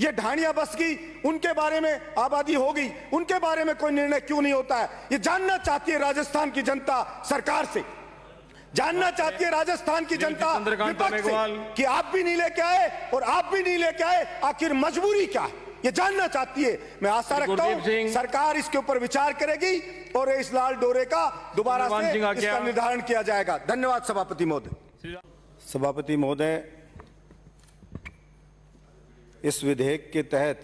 ये ढाणियां बस गई, उनके बारे में आबादी हो गई, उनके बारे में कोई निर्णय क्यों नहीं होता है? ये जानना चाहती है राजस्थान की जनता सरकार से, जानना चाहती है राजस्थान की जनता विपक्ष से कि आप भी नहीं लेके आए और आप भी नहीं लेके आए, आखिर मजबूरी क्या है, ये जानना चाहती है। मैं आशा रखता हूं सरकार इसके ऊपर विचार करेगी और इस लाल डोरे का दोबारा से इसका निर्धारण किया जाएगा। धन्यवाद सभापति महोदय। सभापति महोदय, इस विधेयक के तहत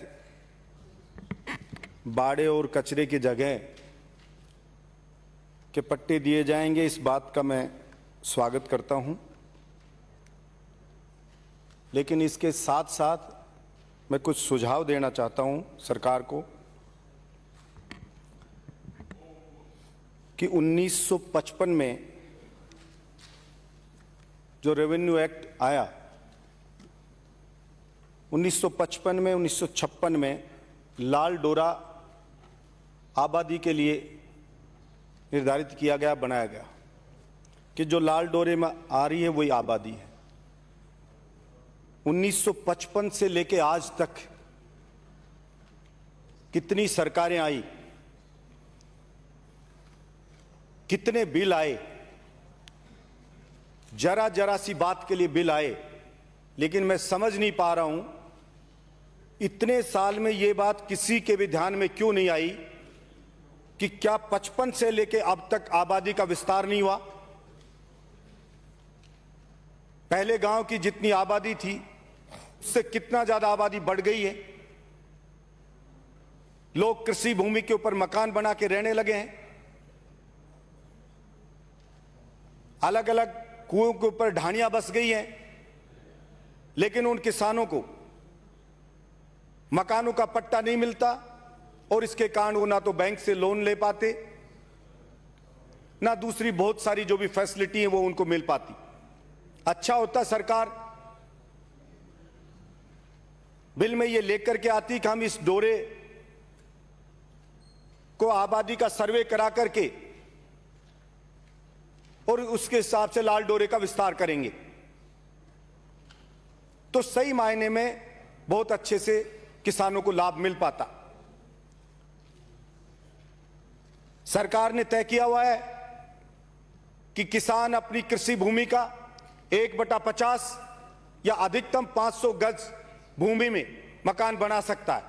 बाड़े और कचरे की जगह के पट्टे दिए जाएंगे, इस बात का मैं स्वागत करता हूं, लेकिन इसके साथ साथ मैं कुछ सुझाव देना चाहता हूं सरकार को कि 1955 में जो रेवेन्यू एक्ट आया, 1955 में 1956 में लाल डोरा आबादी के लिए निर्धारित किया गया, बनाया गया कि जो लाल डोरे में आ रही है वही आबादी है। 1955 से लेके आज तक कितनी सरकारें आई, कितने बिल आए, जरा जरा सी बात के लिए बिल आए, लेकिन मैं समझ नहीं पा रहा हूं इतने साल में ये बात किसी के भी ध्यान में क्यों नहीं आई कि क्या 55 से लेके अब तक आबादी का विस्तार नहीं हुआ? पहले गांव की जितनी आबादी थी उससे कितना ज्यादा आबादी बढ़ गई है। लोग कृषि भूमि के ऊपर मकान बना के रहने लगे हैं, अलग अलग कुओं के ऊपर ढाणियां बस गई हैं, लेकिन उन किसानों को मकानों का पट्टा नहीं मिलता और इसके कारण वो ना तो बैंक से लोन ले पाते, ना दूसरी बहुत सारी जो भी फैसिलिटी है वो उनको मिल पाती। अच्छा होता सरकार बिल में ये लेकर के आती कि हम इस डोरे को आबादी का सर्वे करा करके और उसके हिसाब से लाल डोरे का विस्तार करेंगे, तो सही मायने में बहुत अच्छे से किसानों को लाभ मिल पाता। सरकार ने तय किया हुआ है कि किसान अपनी कृषि भूमि का 1/50 या अधिकतम 500 गज भूमि में मकान बना सकता है।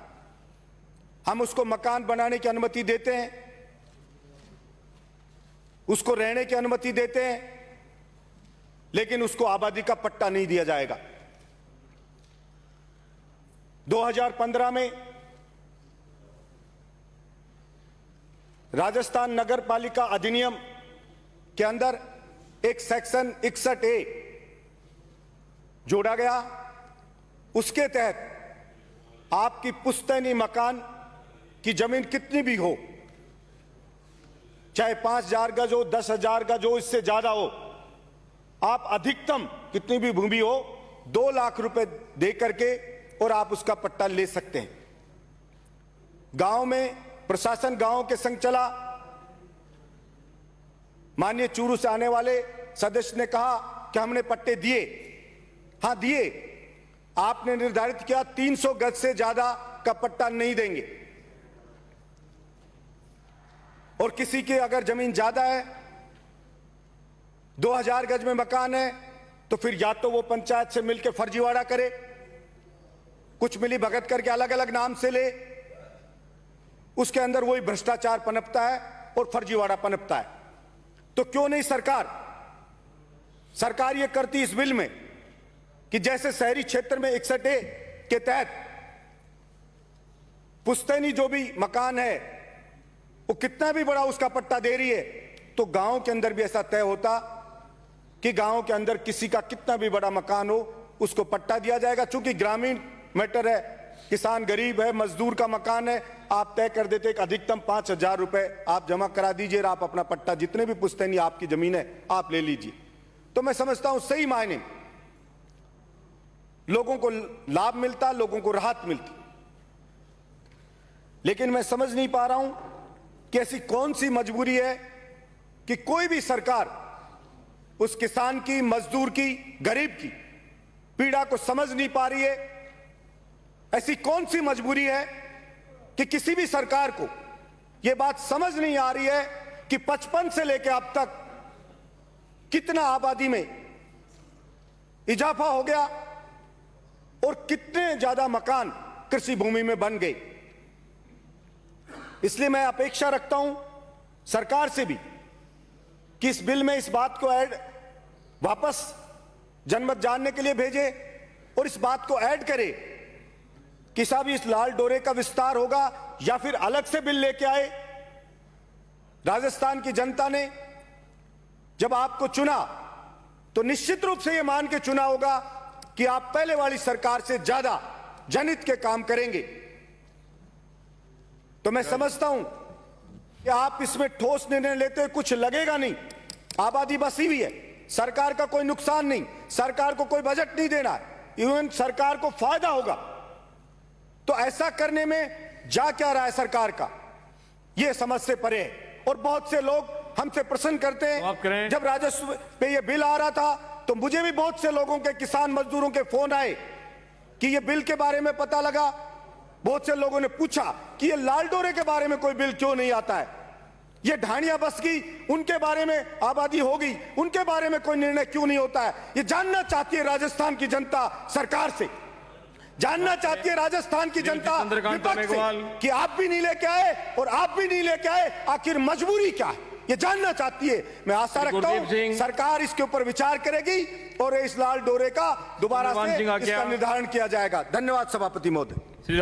हम उसको मकान बनाने की अनुमति देते हैं, उसको रहने की अनुमति देते हैं, लेकिन उसको आबादी का पट्टा नहीं दिया जाएगा। 2015 में राजस्थान नगर पालिका अधिनियम के अंदर एक सेक्शन 61A जोड़ा गया। उसके तहत आपकी पुश्तैनी मकान की जमीन कितनी भी हो, चाहे 5000 गज हो, 10,000 गज हो, इससे ज्यादा हो, आप अधिकतम कितनी भी भूमि हो 2 लाख रुपए दे करके और आप उसका पट्टा ले सकते हैं। गांव में प्रशासन गांव के संग चला, माननीय चूरू से आने वाले सदस्य ने कहा कि हमने पट्टे दिए। हां दिए, आपने निर्धारित किया 300 गज से ज्यादा का पट्टा नहीं देंगे, और किसी की अगर जमीन ज्यादा है, 2000 गज में मकान है, तो फिर या तो वो पंचायत से मिलकर फर्जीवाड़ा करे, कुछ मिली भगत करके अलग अलग नाम से ले, उसके अंदर वही भ्रष्टाचार पनपता है और फर्जीवाड़ा पनपता है। तो क्यों नहीं सरकार ये करती इस बिल में कि जैसे शहरी क्षेत्र में 61A के तहत पुश्तैनी जो भी मकान है वो कितना भी बड़ा उसका पट्टा दे रही है, तो गांव के अंदर भी ऐसा तय होता कि गांव के अंदर किसी का कितना भी बड़ा मकान हो उसको पट्टा दिया जाएगा। चूंकि ग्रामीण मैटर है, किसान गरीब है, मजदूर का मकान है, आप तय कर देते कि अधिकतम 5000 रुपए आप जमा करा दीजिए और आप अपना पट्टा जितने भी पुश्तैनी आपकी जमीन है आप ले लीजिए। तो मैं समझता हूं सही मायने लोगों को लाभ मिलता, लोगों को राहत मिलती। लेकिन मैं समझ नहीं पा रहा हूं कि ऐसी कौन सी मजबूरी है कि कोई भी सरकार उस किसान की, मजदूर की, गरीब की पीड़ा को समझ नहीं पा रही है ऐसी कौन सी मजबूरी है कि किसी भी सरकार को यह बात समझ नहीं आ रही है कि 55 से लेकर अब तक कितना आबादी में इजाफा हो गया और कितने ज्यादा मकान कृषि भूमि में बन गए। इसलिए मैं अपेक्षा रखता हूं सरकार से भी कि इस बिल में इस बात को वापस जनमत जानने के लिए भेजे और इस बात को ऐड करे कि साहब इस लाल डोरे का विस्तार होगा या फिर अलग से बिल लेके आए। राजस्थान की जनता ने जब आपको चुना तो निश्चित रूप से यह मान के चुना होगा कि आप पहले वाली सरकार से ज्यादा जनहित के काम करेंगे। तो मैं समझता हूं कि आप इसमें ठोस निर्णय लेते हुए कुछ लगेगा नहीं। आबादी बसी हुई है, सरकार का कोई नुकसान नहीं, सरकार को कोई बजट नहीं देना है, इवन सरकार को फायदा होगा। तो ऐसा करने में जा क्या रहा है सरकार का, यह समझ से परे है। और बहुत से लोग हमसे प्रश्न करते हैं, जब राजस्व पे यह बिल आ रहा था तो मुझे भी बहुत से लोगों के, किसान मजदूरों के फोन आए कि यह बिल के बारे में पता लगा। बहुत से लोगों ने पूछा कि यह लाल डोरे के बारे में कोई बिल क्यों नहीं आता है, ये ढाणियां बस गई, उनके बारे में आबादी हो गई, उनके बारे में कोई निर्णय क्यों नहीं होता है। ये जानना चाहती है राजस्थान की जनता सरकार से, जानना चाहती है राजस्थान की जनता विपक्ष से कि आप भी नहीं लेके आए और आप भी नहीं लेके आए, आखिर मजबूरी क्या है, ये जानना चाहती है। मैं आशा रखता हूं सरकार इसके ऊपर विचार करेगी और इस लाल डोरे का दोबारा से इसका निर्धारण किया जाएगा। धन्यवाद सभापति महोदय।